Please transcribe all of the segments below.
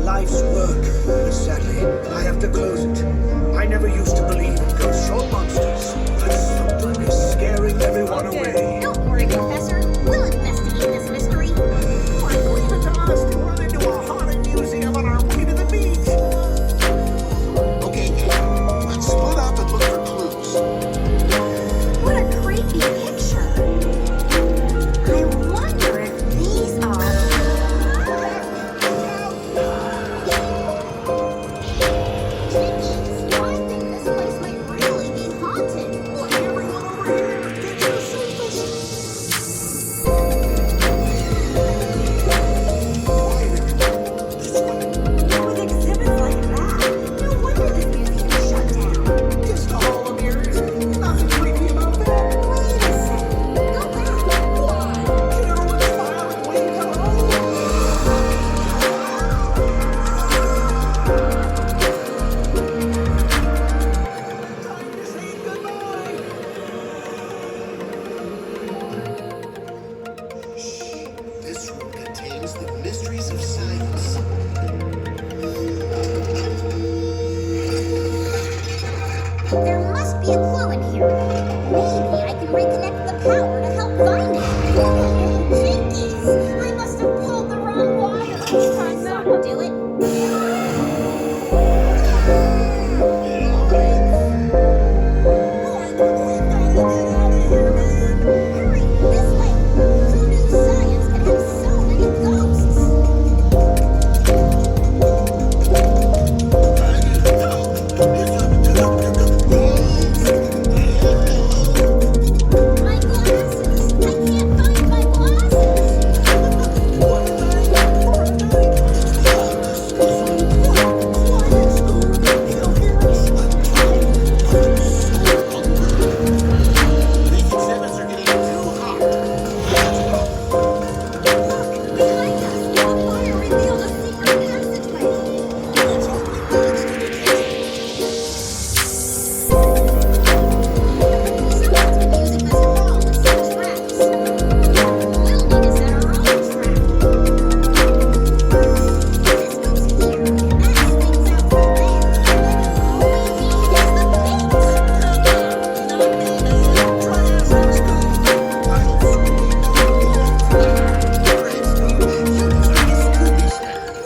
life's work. But sadly, I have to close it. I never used to believe in ghosts or monsters, but something is scaring everyone away. Don't worry, Professor. We'll investigate this mystery. Like leaving to us to run into a haunted museum on our way to the beach. Okay, gang, let's split up and look for clues. What a creepy picture. I wonder if these are... Chickies, I think this place might really be haunted. Look, everyone over here, get to the surface. With exhibits like that, no wonder this museum is shut down. Just a hall of mirrors. Nothing creepy about that. Wait a second. Go back. Why? Can everyone smile and wave hello? Time to say goodbye. This room contains the mysteries of science. There must be a clue in here. Maybe I can reconnect the power to help find it. Jinkies! I must have pulled the wrong wire. Try not to do it. Hurry, this way. Who knew science could have so many ghosts? My glasses! I can't find my glasses! These exhibits are getting too hot. Behind us, the fire revealed a secret passageway. Let's hope it leads to the kitchen. Someone's been using this hall to set traps. We'll need to set our own trap. This goes here. That thing's out there. All we need is the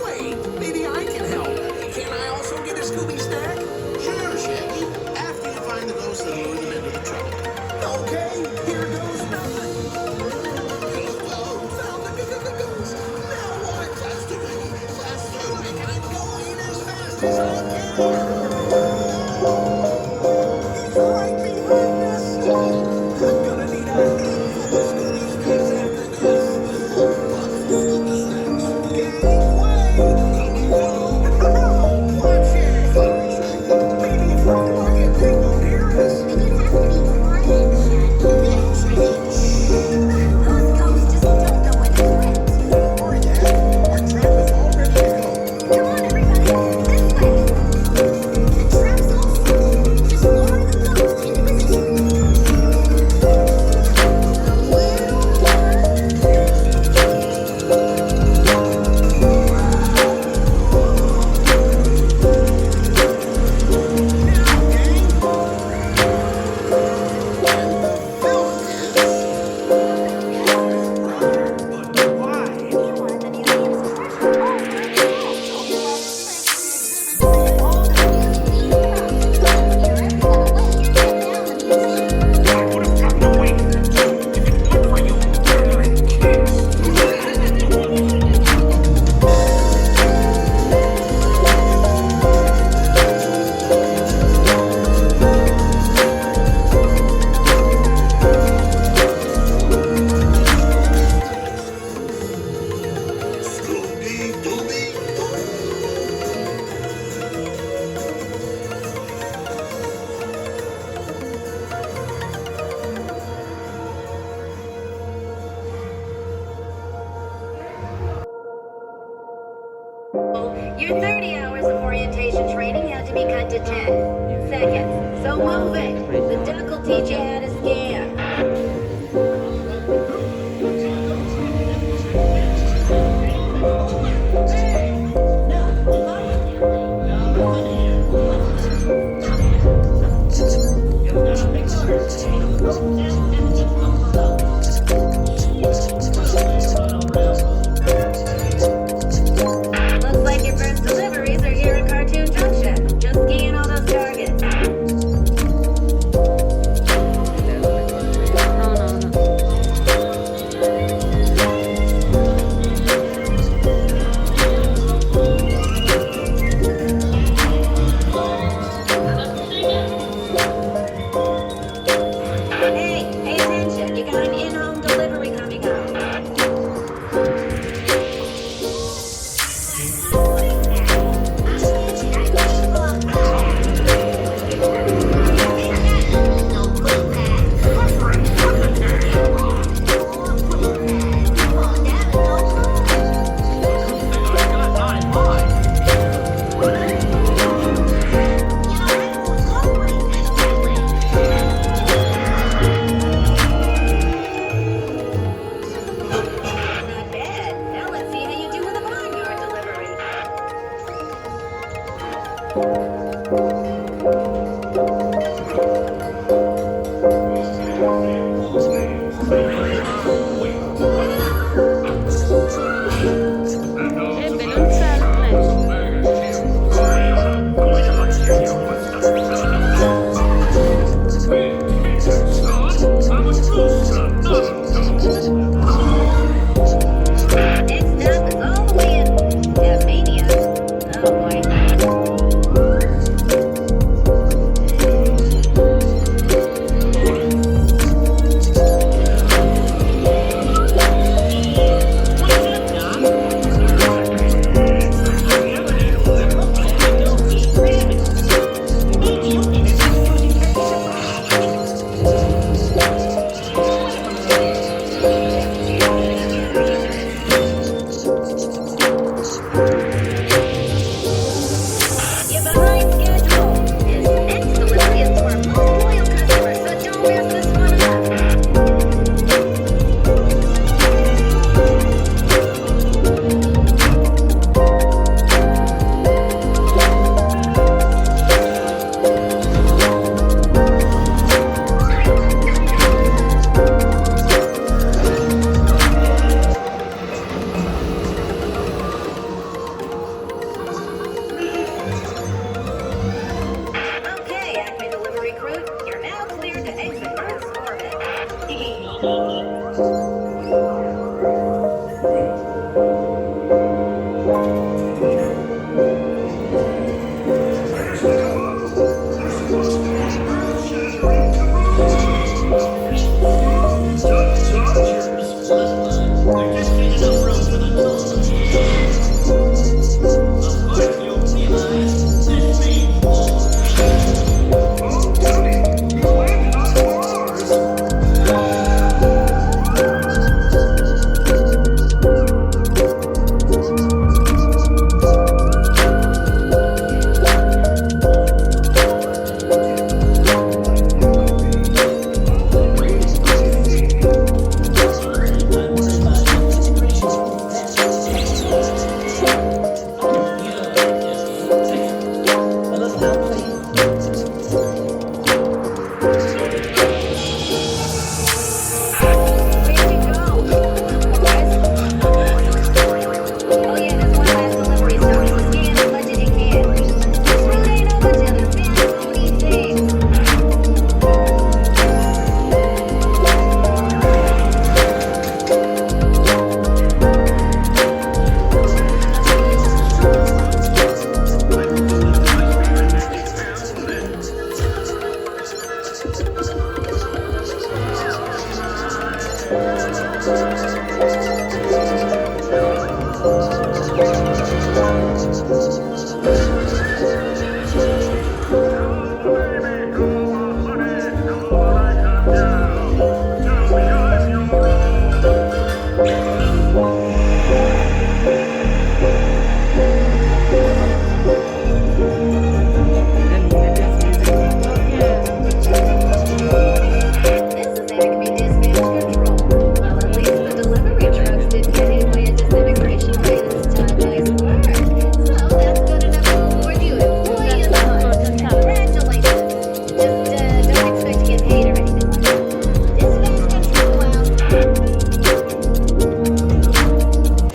Wait, maybe I can help. Can I also get a Scooby snack? Sure, Shaggy. After you find the ghosts that lure them into the trouble. Okay, here goes nothing. Oh, found the ghost. Now what? Faster, baby. Faster. I'm going as fast as I can. He's right behind us. I'm gonna need a handful of Scooby snacks after this. Gangway! Watch it! Maybe if we're quiet, they won't hear us. You have to be quiet, Shaggy. Those ghosts just don't know when to quit. Don't worry, Dad. Our trap is all ready to go. Come on, everybody. This way. The trap's all set. Just lure the ghost into position. Your 30 hours of orientation training had to be cut to 10 seconds. So move it. The duck will teach you how to scam. No. Thank you.